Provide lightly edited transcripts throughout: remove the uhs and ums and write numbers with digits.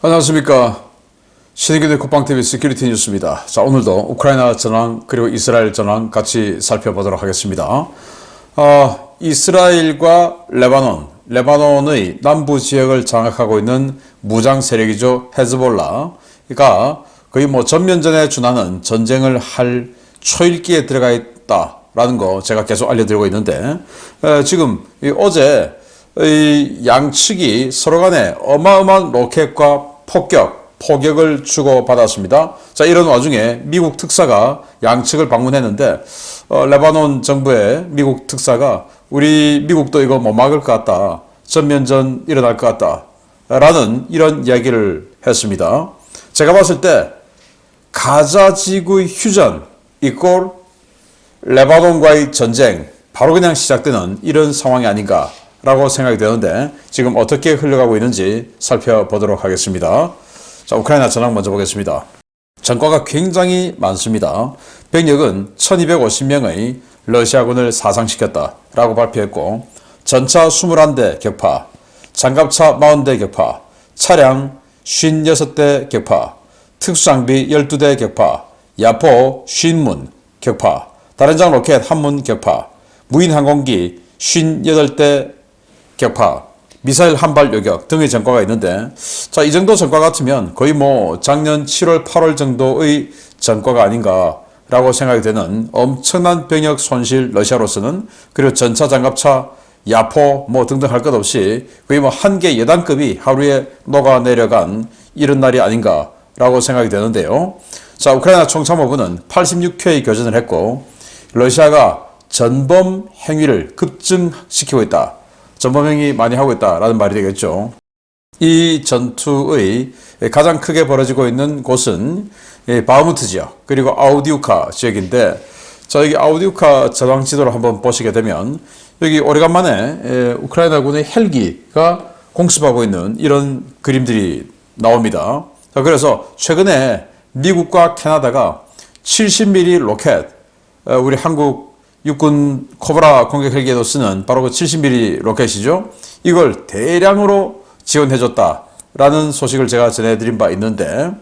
안녕하십니까. 신의균의 국방TV 시큐리티 뉴스입니다. 자, 오늘도 우크라이나 전황 그리고 이스라엘 전황 같이 살펴보도록 하겠습니다. 이스라엘과 레바논의 남부 지역을 장악하고 있는 무장 세력이죠. 헤즈볼라가 거의 전면전에 준하는 전쟁을 할 초일기에 들어가 있다라는 거 제가 계속 알려드리고 있는데, 지금 어제 양측이 서로 간에 어마어마한 로켓과 포격을 주고받았습니다. 자, 이런 와중에 미국 특사가 양측을 방문했는데, 레바논 정부의 미국 특사가 우리 미국도 이거 못 막을 것 같다. 전면전 일어날 것 같다. 라는 이런 이야기를 했습니다. 제가 봤을 때 가자 지구 휴전 이꼴 레바논과의 전쟁 바로 그냥 시작되는 이런 상황이 아닌가 라고 생각이 되는데, 지금 어떻게 흘러가고 있는지 살펴보도록 하겠습니다. 자, 우크라이나 전황 먼저 보겠습니다. 전과가 굉장히 많습니다. 병력은 1250명의 러시아군을 사상시켰다라고 발표했고, 전차 21대 격파, 장갑차 40대 격파, 차량 56대 격파, 특수장비 12대 격파, 야포 50문 격파, 다른장 로켓 1문 격파, 무인항공기 58대 격파, 미사일 한발 요격 등의 전과가 있는데, 자, 이 정도 전과 같으면 거의 작년 7월, 8월 정도의 전과가 아닌가라고 생각이 되는 엄청난 병력 손실 러시아로서는. 그리고 전차, 장갑차, 야포 등등 할 것 없이 거의 한 개 여단급이 하루에 녹아내려간 이런 날이 아닌가라고 생각이 되는데요. 자, 우크라이나 총참모부는 86회의 교전을 했고, 러시아가 전범 행위를 급증시키고 있다. 전범행위 많이 하고 있다라는 말이 되겠죠. 이 전투의 가장 크게 벌어지고 있는 곳은 바흐무트 지역 그리고 아우디우카 지역인데, 자, 여기 아우디우카 전황 지도를 한번 보시게 되면 여기 오래간만에 우크라이나군의 헬기가 공습하고 있는 이런 그림들이 나옵니다. 자, 그래서 최근에 미국과 캐나다가 70mm 로켓, 우리 한국 육군 코브라 공격 헬기에도 쓰는 바로 그 70mm 로켓이죠. 이걸 대량으로 지원해줬다라는 소식을 제가 전해드린 바 있는데,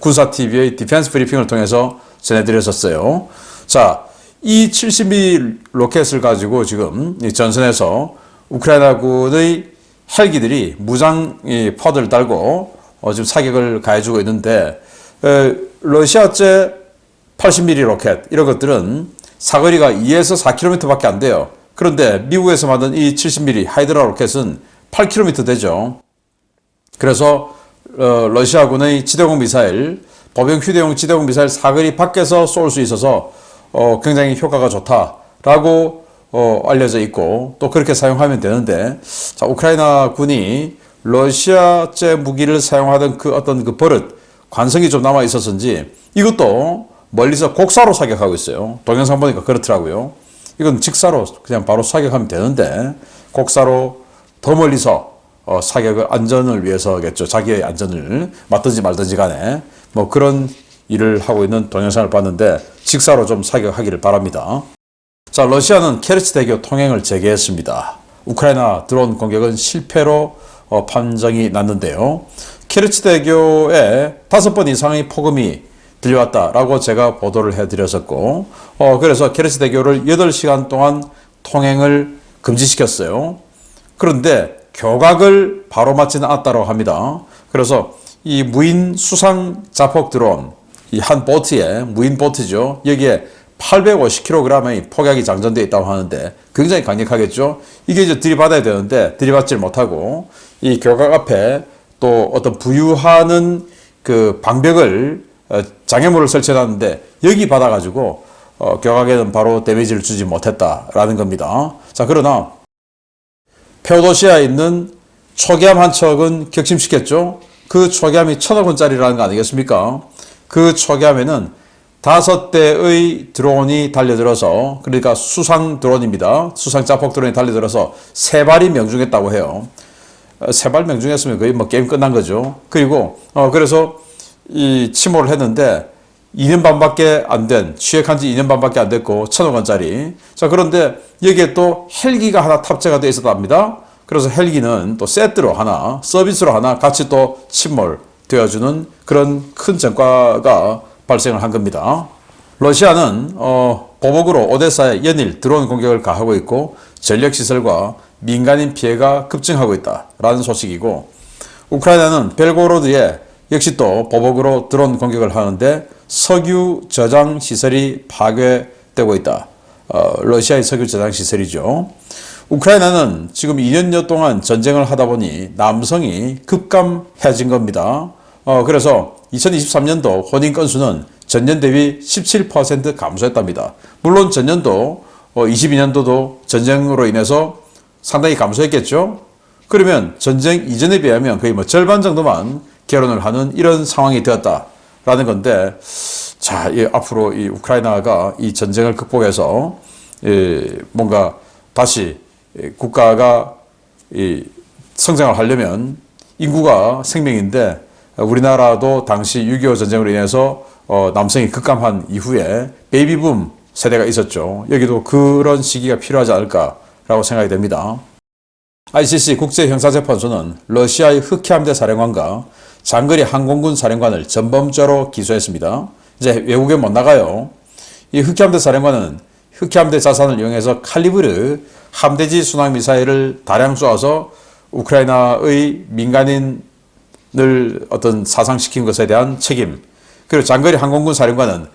군사TV의 디펜스 브리핑을 통해서 전해드렸었어요. 자, 이 70mm 로켓을 가지고 지금 전선에서 우크라이나군의 헬기들이 무장 포드를 달고 지금 사격을 가해주고 있는데, 러시아제 80mm 로켓 이런 것들은 사거리가 2에서 4km 밖에 안 돼요. 그런데 미국에서 만든 이 70mm 하이드라 로켓은 8km 되죠. 그래서 러시아군의 지대공 미사일, 보병 휴대용 지대공 미사일 사거리 밖에서 쏠 수 있어서 굉장히 효과가 좋다라고 알려져 있고, 또 그렇게 사용하면 되는데, 자, 우크라이나 군이 러시아제 무기를 사용하던 그 어떤 그 버릇, 관성이 좀 남아 있었는지 이것도 멀리서 곡사로 사격하고 있어요. 동영상 보니까 그렇더라고요. 이건 직사로 그냥 바로 사격하면 되는데, 곡사로 더 멀리서 사격을 안전을 위해서겠죠. 자기의 안전을 맞든지 말든지 간에 그런 일을 하고 있는 동영상을 봤는데, 직사로 좀 사격하기를 바랍니다. 자, 러시아는 케르치 대교 통행을 재개했습니다. 우크라이나 드론 공격은 실패로 판정이 났는데요. 케르치 대교에 5번 이상의 폭음이 들려왔다라고 제가 보도를 해드렸었고, 그래서 케르치 대교를 8시간 동안 통행을 금지시켰어요. 그런데 교각을 바로 맞지는 않았다고 합니다. 그래서 이 무인 수상 자폭 드론, 이 한 보트에, 무인 보트죠. 여기에 850kg의 폭약이 장전되어 있다고 하는데 굉장히 강력하겠죠. 이게 이제 들이받아야 되는데 들이받질 못하고, 이 교각 앞에 또 어떤 부유하는 그 방벽을 장애물을 설치해놨는데 여기 받아가지고 교각에는 바로 데미지를 주지 못했다라는 겁니다. 자, 그러나 페오도시아에 있는 초기함 한 척은 격침시켰죠. 그 초기함이 1,000억 원짜리라는 거 아니겠습니까? 그 초기함에는 5대의 드론이 달려들어서, 그러니까 수상 드론입니다. 수상 자폭 드론이 달려들어서 3발이 명중했다고 해요. 3발 명중했으면 거의 게임 끝난 거죠. 그리고 그래서 이 침몰을 했는데 2년 반밖에 안 된, 취획한 지 2년 반밖에 안 됐고 1,000억 원짜리. 자, 그런데 여기에 또 헬기가 하나 탑재가 되어 있었답니다. 그래서 헬기는 또 세트로 하나, 서비스로 하나 같이 또 침몰되어주는 그런 큰 전과가 발생을 한 겁니다. 러시아는 보복으로 오데사에 연일 드론 공격을 가하고 있고 전력시설과 민간인 피해가 급증하고 있다라는 소식이고, 우크라이나는 벨고로드에 역시 또 보복으로 드론 공격을 하는데 석유 저장 시설이 파괴되고 있다. 러시아의 석유 저장 시설이죠. 우크라이나는 지금 2년여 동안 전쟁을 하다 보니 남성이 급감해진 겁니다. 그래서 2023년도 혼인 건수는 전년 대비 17% 감소했답니다. 물론 전년도 22년도도 전쟁으로 인해서 상당히 감소했겠죠. 그러면 전쟁 이전에 비하면 거의 뭐 절반 정도만 결혼을 하는 이런 상황이 되었다라는 건데, 자, 앞으로 이 우크라이나가 이 전쟁을 극복해서 뭔가 다시 국가가 성장을 하려면 인구가 생명인데, 우리나라도 당시 6.25 전쟁으로 인해서 남성이 급감한 이후에 베이비붐 세대가 있었죠. 여기도 그런 시기가 필요하지 않을까라고 생각이 됩니다. ICC 국제형사재판소는 러시아의 흑해함대 사령관과 장거리 항공군 사령관을 전범죄로 기소했습니다. 이제 외국에 못 나가요. 이 흑해함대 사령관은 흑해함대 자산을 이용해서 칼리브르 함대지 순항미사일을 다량 쏘아서 우크라이나의 민간인을 어떤 사상시킨 것에 대한 책임, 그리고 장거리 항공군 사령관은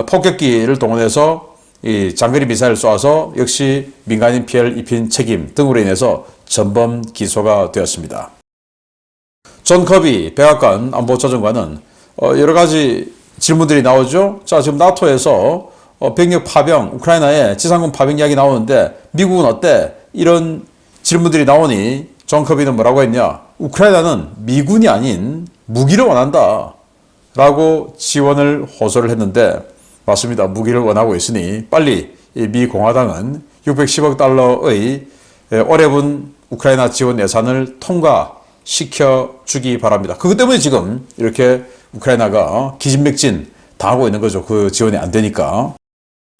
폭격기를 동원해서 이 장거리 미사일을 쏘아서 역시 민간인 피해를 입힌 책임 등으로 인해서 전범 기소가 되었습니다. 존 커비 백악관 안보조정관은 여러 가지 질문들이 나오죠. 자, 지금 나토에서 병력 파병, 우크라이나에 지상군 파병 이야기 나오는데 미국은 어때? 이런 질문들이 나오니 존 커비는 뭐라고 했냐? 우크라이나는 미군이 아닌 무기를 원한다 라고 지원을 호소를 했는데, 맞습니다. 무기를 원하고 있으니 빨리 미 공화당은 610억 달러의 올해분 우크라이나 지원 예산을 통과시켜 주기 바랍니다. 그것 때문에 지금 이렇게 우크라이나가 기진맥진 당하고 있는 거죠. 그 지원이 안 되니까.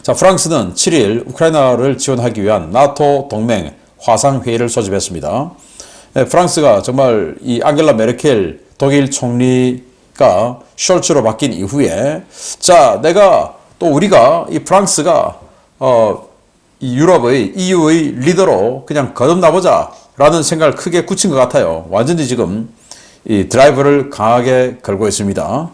자, 프랑스는 7일 우크라이나를 지원하기 위한 나토 동맹 화상회의를 소집했습니다. 프랑스가 정말 이 앙겔라 메르켈 독일 총리가 숄츠로 바뀐 이후에, 자, 우리가 이 프랑스가 이 유럽의 EU의 리더로 그냥 거듭나보자 라는 생각을 크게 굳힌 것 같아요. 완전히 지금 이 드라이브를 강하게 걸고 있습니다.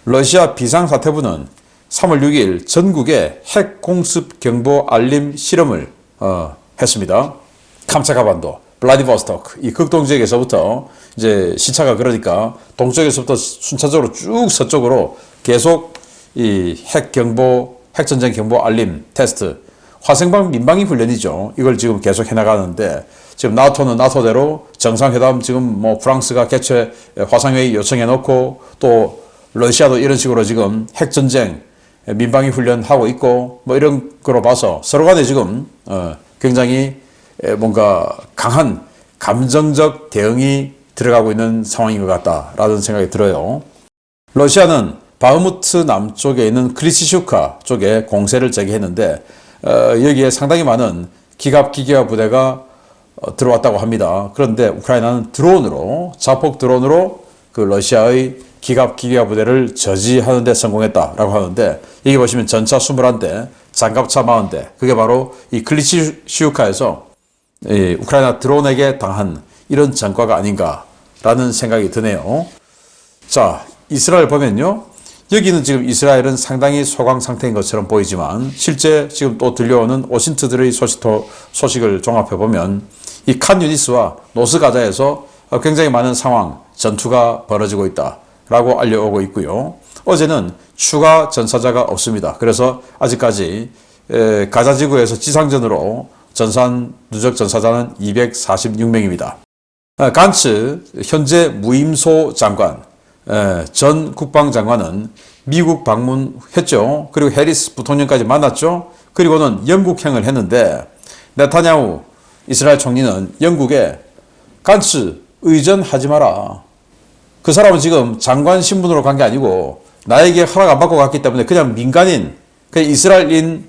러시아 비상사태부는 3월 6일 전국에 핵 공습 경보 알림 실험을 했습니다. 캄차카반도, 블라디보스토크, 이 극동 지역에서부터 이제 시차가 그러니까 동쪽에서부터 순차적으로 쭉 서쪽으로 계속 이 핵전쟁 경보 알림 테스트, 화생방 민방위 훈련이죠. 이걸 지금 계속 해나가는데, 지금 나토는 나토대로 정상회담 지금 뭐 프랑스가 개최 화상회의 요청해 놓고, 또 러시아도 이런 식으로 지금 핵전쟁 민방위 훈련하고 있고, 뭐 이런 거로 봐서 서로 간에 지금 굉장히 뭔가 강한 감정적 대응이 들어가고 있는 상황인 것 같다라는 생각이 들어요. 러시아는 바흐무트 남쪽에 있는 크리시슈카 쪽에 공세를 재개했는데, 여기에 상당히 많은 기갑 기계화 부대가 들어왔다고 합니다. 그런데 우크라이나는 자폭 드론으로 그 러시아의 기갑 기계화 부대를 저지하는 데 성공했다라고 하는데, 여기 보시면 전차 21대, 장갑차 40대, 그게 바로 이 클리시슈카에서 우크라이나 드론에게 당한 이런 전과가 아닌가라는 생각이 드네요. 자, 이스라엘 보면요, 여기는 지금 이스라엘은 상당히 소강 상태인 것처럼 보이지만, 실제 지금 또 들려오는 오신트들의 소식을 종합해 보면 이 칸 유니스와 노스 가자에서 굉장히 많은 상황, 전투가 벌어지고 있다라고 알려오고 있고요. 어제는 추가 전사자가 없습니다. 그래서 아직까지 가자 지구에서 지상전으로 누적 전사자는 246명입니다. 간츠 현재 무임소 장관, 전 국방장관은 미국 방문했죠. 그리고 해리스 부통령까지 만났죠. 그리고는 영국행을 했는데, 네타냐후 이스라엘 총리는 영국에 간츠 의전하지 마라. 그 사람은 지금 장관 신분으로 간 게 아니고 나에게 허락 안 받고 갔기 때문에 그냥 민간인, 그냥 이스라엘인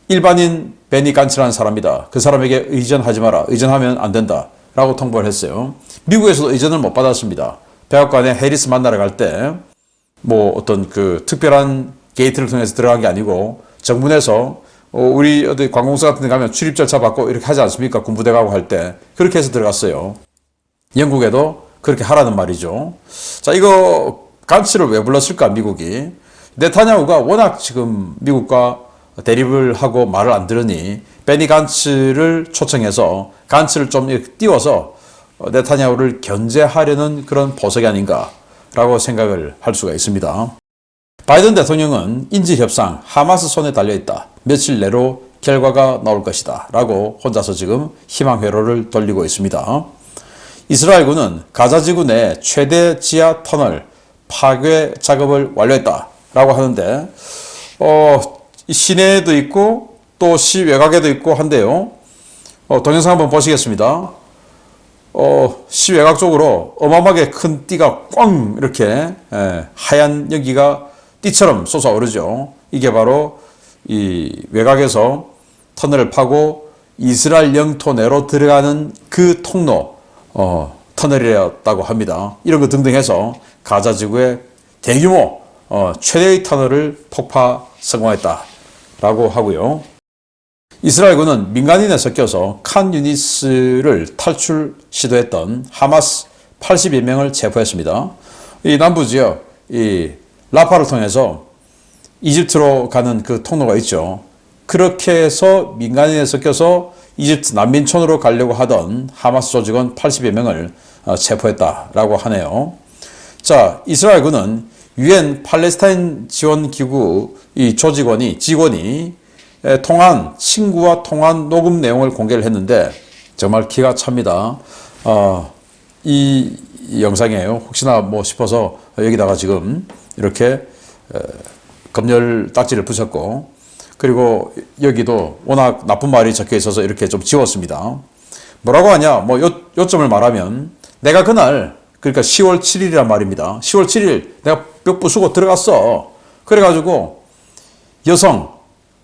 일반인 베니 간츠라는 사람이다. 그 사람에게 의전하지 마라. 의전하면 안 된다 라고 통보를 했어요. 미국에서도 이전을 못 받았습니다. 백악관에 해리스 만나러 갈 때 뭐 어떤 그 특별한 게이트를 통해서 들어간 게 아니고 정문에서 우리 어디 관공서 같은 데 가면 출입 절차 받고 이렇게 하지 않습니까? 군부대 가고 할 때 그렇게 해서 들어갔어요. 영국에도 그렇게 하라는 말이죠. 자, 이거 간츠를 왜 불렀을까, 미국이? 네타냐후가 워낙 지금 미국과 대립을 하고 말을 안 들으니 베니 간츠를 초청해서 간츠를 좀 이렇게 띄워서 네타냐후를 견제하려는 그런 포석이 아닌가라고 생각을 할 수가 있습니다. 바이든 대통령은 인질협상 하마스 손에 달려있다. 며칠 내로 결과가 나올 것이다. 라고 혼자서 지금 희망회로를 돌리고 있습니다. 이스라엘군은 가자지구 내 최대 지하 터널 파괴 작업을 완료했다. 라고 하는데 시내에도 있고 또 시외곽에도 있고 한데요. 동영상 한번 보시겠습니다. 시외곽 쪽으로 어마어마하게 큰 띠가 꽝 이렇게 하얀 연기가 띠처럼 솟아오르죠. 이게 바로 이 외곽에서 터널을 파고 이스라엘 영토 내로 들어가는 그 통로 터널이었다고 합니다. 이런 거 등등 해서 가자 지구의 대규모 최대의 터널을 폭파 성공했다라고 하고요. 이스라엘군은 민간인에 섞여서 칸 유니스를 탈출 시도했던 하마스 80여 명을 체포했습니다. 이 남부 지역 이 라파를 통해서 이집트로 가는 그 통로가 있죠. 그렇게 해서 민간인에 섞여서 이집트 난민촌으로 가려고 하던 하마스 조직원 80여 명을 체포했다라고 하네요. 자, 이스라엘군은 유엔 팔레스타인 지원기구 이 직원이 친구와 통화한 녹음 내용을 공개를 했는데 정말 기가 찹니다. 이 영상이에요. 혹시나 뭐 싶어서 여기다가 지금 이렇게 검열 딱지를 붙였고 그리고 여기도 워낙 나쁜 말이 적혀 있어서 이렇게 좀 지웠습니다. 뭐라고 하냐? 뭐 요점을 말하면 내가 그날 그러니까 10월 7일이란 말입니다. 10월 7일 내가 벽 부수고 들어갔어. 그래가지고 여성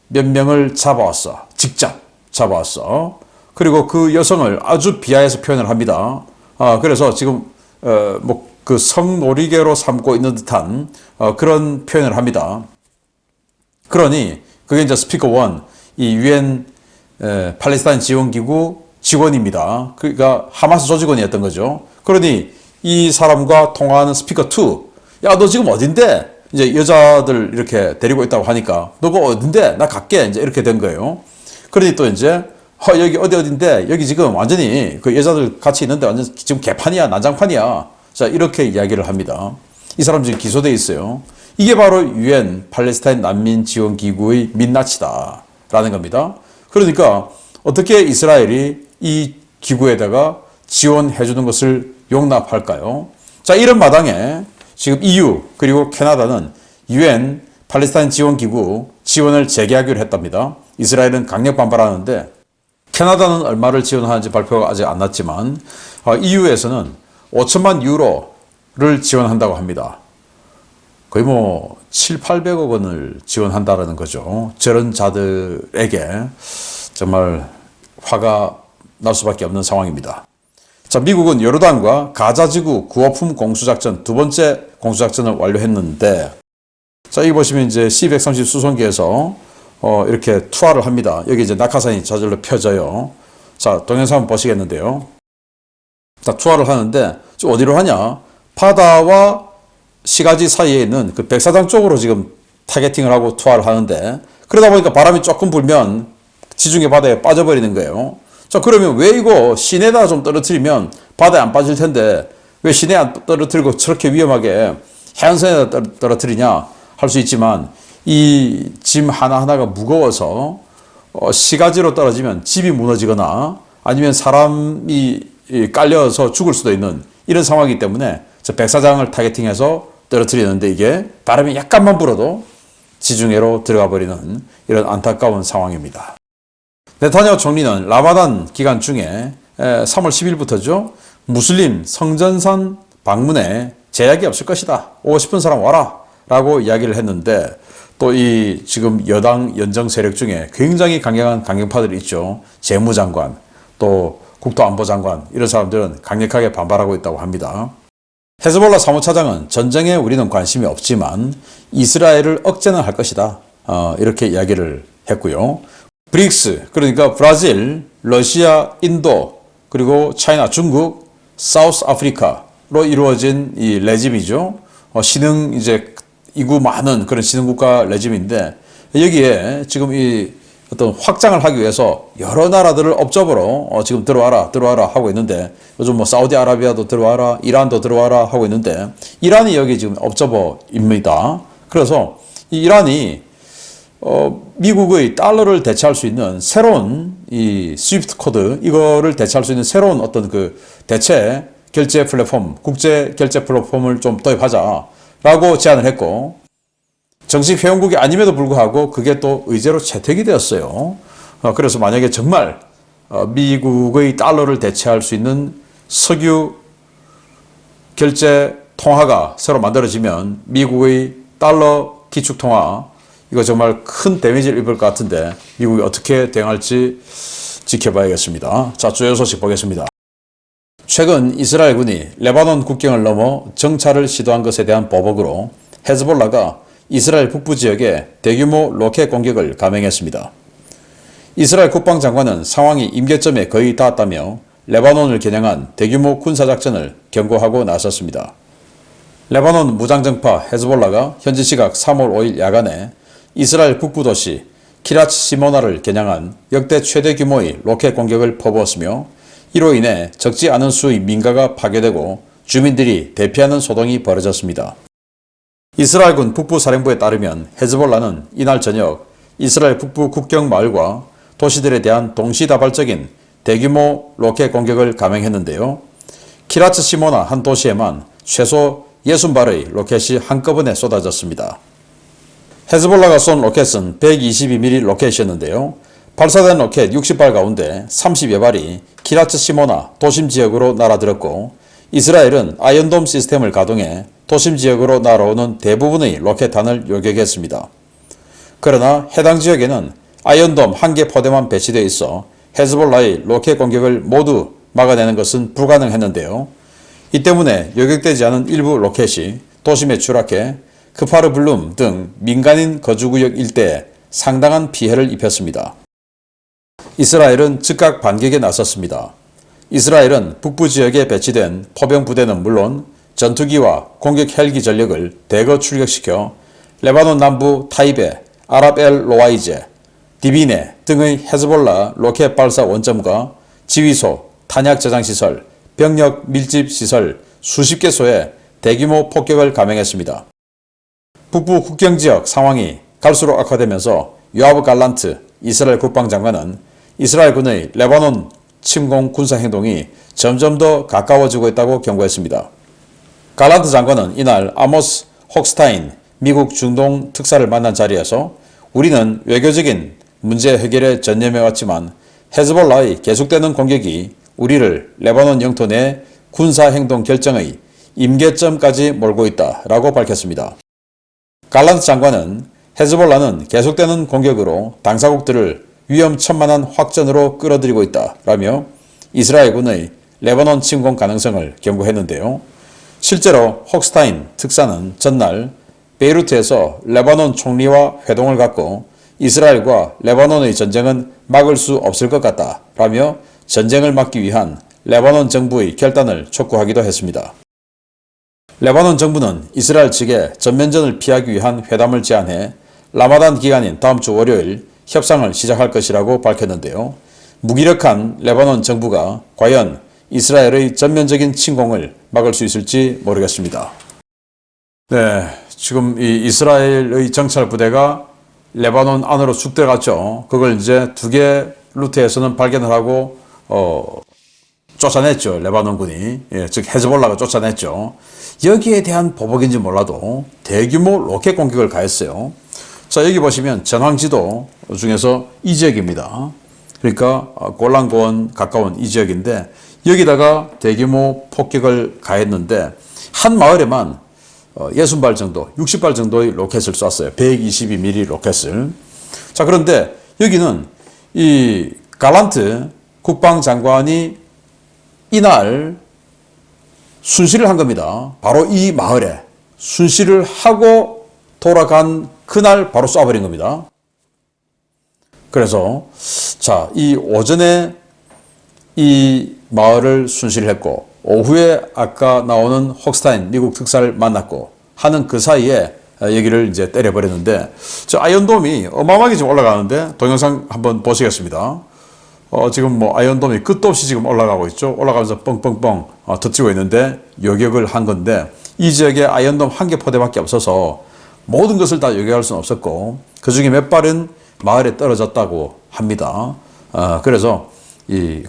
몇 명을 잡아왔어. 직접 잡아왔어. 그리고 그 여성을 아주 비하해서 표현을 합니다. 그래서 지금 뭐 그 성놀이개로 삼고 있는 듯한 그런 표현을 합니다. 그러니 그게 이제 스피커 1, 이 유엔 팔레스타인 지원기구 직원입니다. 그러니까 하마스 조직원이었던 거죠. 그러니 이 사람과 통화하는 스피커 2, 야, 너 지금 어딘데? 이제 여자들 이렇게 데리고 있다고 하니까 너가 어딘데? 나 갈게. 이제 이렇게 된 거예요. 그러니 또 이제 여기 어딘데? 여기 지금 완전히 그 여자들 같이 있는데 완전 지금 개판이야, 난장판이야. 자, 이렇게 이야기를 합니다. 이 사람 지금 기소돼 있어요. 이게 바로 유엔 팔레스타인 난민 지원 기구의 민낯이다라는 겁니다. 그러니까 어떻게 이스라엘이 이 기구에다가 지원해 주는 것을 용납할까요? 자, 이런 마당에 지금 EU 그리고 캐나다는 유엔 팔레스타인 지원 기구 지원을 재개하기로 했답니다. 이스라엘은 강력 반발하는데 캐나다는 얼마를 지원하는지 발표가 아직 안 났지만 EU에서는 5천만 유로를 지원한다고 합니다. 거의 뭐 7, 800억 원을 지원한다라는 거죠. 저런 자들에게 정말 화가 날 수밖에 없는 상황입니다. 자, 미국은 요르단과 가자지구 구호품 공수작전 두 번째 공수작전을 완료했는데 자, 여기 보시면 이제 C-130 수송기에서 이렇게 투하를 합니다. 여기 이제 낙하산이 저절로 펴져요. 자, 동영상 한번 보시겠는데요. 자, 투하를 하는데 어디로 하냐? 바다와 시가지 사이에 있는 그 백사장 쪽으로 지금 타겟팅을 하고 투하를 하는데 그러다 보니까 바람이 조금 불면 지중해 바다에 빠져버리는 거예요. 자, 그러면 왜 이거 시내에다 좀 떨어뜨리면 바다에 안 빠질 텐데 왜 시내에 안 떨어뜨리고 저렇게 위험하게 해안선에다 떨어뜨리냐 할 수 있지만 이 짐 하나하나가 무거워서 시가지로 떨어지면 집이 무너지거나 아니면 사람이 깔려서 죽을 수도 있는 이런 상황이기 때문에 저 백사장을 타겟팅해서 떨어뜨리는데 이게 바람이 약간만 불어도 지중해로 들어가 버리는 이런 안타까운 상황입니다. 네타냐후 총리는 라마단 기간 중에 3월 10일부터죠. 무슬림 성전산 방문에 제약이 없을 것이다. 오고 싶은 사람 와라. 라고 이야기를 했는데 또 이 지금 여당 연정 세력 중에 굉장히 강경한 강경파들이 있죠. 재무장관, 또 국토안보장관 이런 사람들은 강력하게 반발하고 있다고 합니다. 헤즈볼라 사무차장은 전쟁에 우리는 관심이 없지만 이스라엘을 억제는 할 것이다. 이렇게 이야기를 했고요. 브릭스, 그러니까 브라질, 러시아, 인도, 그리고 차이나, 중국, 사우스 아프리카로 이루어진 이 레짐이죠. 신흥 이제 이구 많은 그런 신흥 국가 레짐인데 여기에 지금 이 어떤 확장을 하기 위해서 여러 나라들을 업적으로 지금 들어와라 하고 있는데 요즘 뭐 사우디아라비아도 들어와라, 이란도 들어와라 하고 있는데 이란이 여기 지금 업저버입니다. 그래서 이 이란이 미국의 달러를 대체할 수 있는 새로운 이 스위프트 코드 이거를 대체할 수 있는 새로운 어떤 그 대체 결제 플랫폼, 국제 결제 플랫폼을 좀 도입하자라고 제안을 했고 정식 회원국이 아님에도 불구하고 그게 또 의제로 채택이 되었어요. 그래서 만약에 정말 미국의 달러를 대체할 수 있는 석유 결제 통화가 새로 만들어지면 미국의 달러 기축 통화 이거 정말 큰 데미지를 입을 것 같은데 미국이 어떻게 대응할지 지켜봐야겠습니다. 자, 주요 소식 보겠습니다. 최근 이스라엘군이 레바논 국경을 넘어 정찰을 시도한 것에 대한 보복으로 헤즈볼라가 이스라엘 북부 지역에 대규모 로켓 공격을 감행했습니다. 이스라엘 국방장관은 상황이 임계점에 거의 닿았다며 레바논을 겨냥한 대규모 군사작전을 경고하고 나섰습니다. 레바논 무장정파 헤즈볼라가 현지 시각 3월 5일 야간에 이스라엘 북부 도시 키라츠 시모나를 겨냥한 역대 최대 규모의 로켓 공격을 퍼부었으며 이로 인해 적지 않은 수의 민가가 파괴되고 주민들이 대피하는 소동이 벌어졌습니다. 이스라엘군 북부사령부에 따르면 헤즈볼라는 이날 저녁 이스라엘 북부 국경 마을과 도시들에 대한 동시다발적인 대규모 로켓 공격을 감행했는데요. 키라츠 시모나 한 도시에만 최소 60발의 로켓이 한꺼번에 쏟아졌습니다. 헤즈볼라가 쏜 로켓은 122mm 로켓이었는데요. 발사된 로켓 60발 가운데 30여 발이 키라츠 시모나 도심 지역으로 날아들었고 이스라엘은 아이언돔 시스템을 가동해 도심 지역으로 날아오는 대부분의 로켓탄을 요격했습니다. 그러나 해당 지역에는 아이언돔 1개 포대만 배치되어 있어 헤즈볼라의 로켓 공격을 모두 막아내는 것은 불가능했는데요. 이 때문에 요격되지 않은 일부 로켓이 도심에 추락해 크파르블룸 등 민간인 거주구역 일대에 상당한 피해를 입혔습니다. 이스라엘은 즉각 반격에 나섰습니다. 이스라엘은 북부 지역에 배치된 포병 부대는 물론 전투기와 공격 헬기 전력을 대거 출격시켜 레바논 남부 타이베, 아랍 엘 로와이제, 디비네 등의 헤즈볼라 로켓 발사 원점과 지휘소, 탄약 저장시설, 병력 밀집 시설 수십 개소에 대규모 폭격을 감행했습니다. 북부 국경지역 상황이 갈수록 악화되면서 요아브 갈란트 이스라엘 국방장관은 이스라엘군의 레바논 침공 군사행동이 점점 더 가까워지고 있다고 경고했습니다. 갈란트 장관은 이날 아모스 혹스타인 미국 중동 특사를 만난 자리에서 우리는 외교적인 문제 해결에 전념해왔지만 헤즈볼라의 계속되는 공격이 우리를 레바논 영토 내 군사행동 결정의 임계점까지 몰고 있다라고 밝혔습니다. 갈란트 장관은 헤즈볼라는 계속되는 공격으로 당사국들을 위험천만한 확전으로 끌어들이고 있다라며 이스라엘군의 레바논 침공 가능성을 경고했는데요. 실제로 혹스타인 특사는 전날 베이루트에서 레바논 총리와 회동을 갖고 이스라엘과 레바논의 전쟁은 막을 수 없을 것 같다라며 전쟁을 막기 위한 레바논 정부의 결단을 촉구하기도 했습니다. 레바논 정부는 이스라엘 측에 전면전을 피하기 위한 회담을 제안해 라마단 기간인 다음 주 월요일 협상을 시작할 것이라고 밝혔는데요. 무기력한 레바논 정부가 과연 이스라엘의 전면적인 침공을 막을 수 있을지 모르겠습니다. 네, 지금 이 이스라엘의 정찰 부대가 레바논 안으로 쑥 들어갔죠. 그걸 이제 두 개 루트에서는 발견을 하고 쫓아냈죠. 레바논군이. 즉 헤즈볼라가 쫓아냈죠. 여기에 대한 보복인지 몰라도 대규모 로켓 공격을 가했어요. 자, 여기 보시면 전황지도 중에서 이 지역입니다. 그러니까 골란고원 가까운 이 지역인데 여기다가 대규모 폭격을 가했는데 한 마을에만 60발 정도, 60발 정도의 로켓을 쐈어요. 122mm 로켓을. 자, 그런데 여기는 이 갈란트 국방장관이 이날 순시를 한 겁니다. 바로 이 마을에 순시를 하고 돌아간 그날 바로 쏴버린 겁니다. 그래서 자, 이 오전에 이 마을을 순시를 했고 오후에 아까 나오는 홉스타인 미국 특사를 만났고 하는 그 사이에 여기를 이제 때려버렸는데 저 아이언돔이 어마어마하게 지금 올라가는데 동영상 한번 보시겠습니다. 지금 뭐 아이언돔이 끝도 없이 지금 올라가고 있죠. 올라가면서 뻥뻥뻥 터치고 있는데 요격을 한 건데 이 지역에 아이언돔 한 개 포대밖에 없어서 모든 것을 다 요격할 수는 없었고 그 중에 몇 발은 마을에 떨어졌다고 합니다. 그래서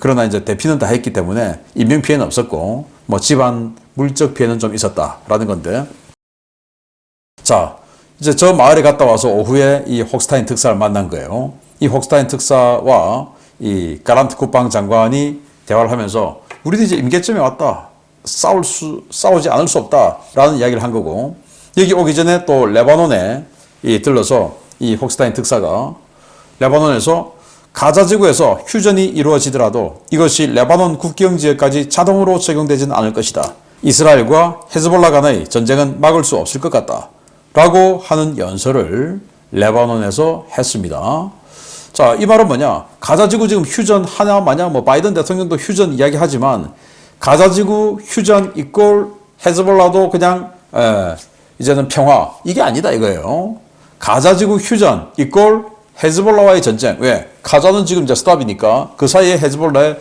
그러나 이제 대피는 다 했기 때문에 인명 피해는 없었고 뭐 집안 물적 피해는 좀 있었다라는 건데 자 이제 저 마을에 갔다 와서 오후에 이 홉스타인 특사를 만난 거예요. 이 홉스타인 특사와 이 가란트 국방장관이 대화를 하면서 우리도 이제 임계점에 왔다. 싸우지 않을 수 없다라는 이야기를 한 거고 여기 오기 전에 또 레바논에 들러서 이 홉스타인 특사가 레바논에서 가자 지구에서 휴전이 이루어지더라도 이것이 레바논 국경 지역까지 자동으로 적용되지는 않을 것이다. 이스라엘과 헤즈볼라 간의 전쟁은 막을 수 없을 것 같다. 라고 하는 연설을 레바논에서 했습니다. 자, 이 말은 뭐냐? 가자지구 지금 휴전 하나 마냐? 뭐 바이든 대통령도 휴전 이야기하지만 가자지구 휴전 이꼴 헤즈볼라도 그냥 이제는 평화 이게 아니다 이거예요. 가자지구 휴전 이꼴 헤즈볼라와의 전쟁. 왜? 가자는 지금 이제 스탑이니까 그 사이에 헤즈볼라의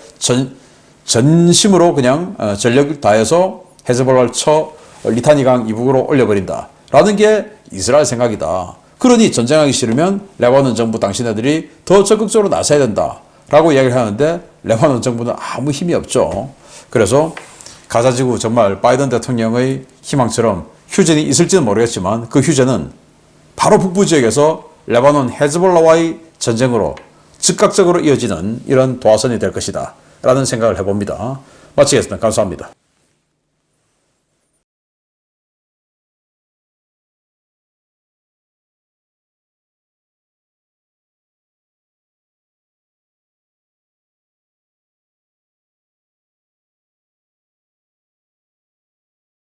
전심으로 그냥 전력을 다해서 헤즈볼라를 쳐 리타니강 이북으로 올려버린다. 라는 게 이스라엘 생각이다. 그러니 전쟁하기 싫으면 레바논 정부 당신네들이 더 적극적으로 나서야 된다. 라고 이야기를 하는데 레바논 정부는 아무 힘이 없죠. 그래서 가자지구 정말 바이든 대통령의 희망처럼 휴전이 있을지는 모르겠지만 그 휴전은 바로 북부 지역에서 레바논 헤즈볼라와의 전쟁으로 즉각적으로 이어지는 이런 도화선이 될 것이다. 라는 생각을 해봅니다. 마치겠습니다. 감사합니다.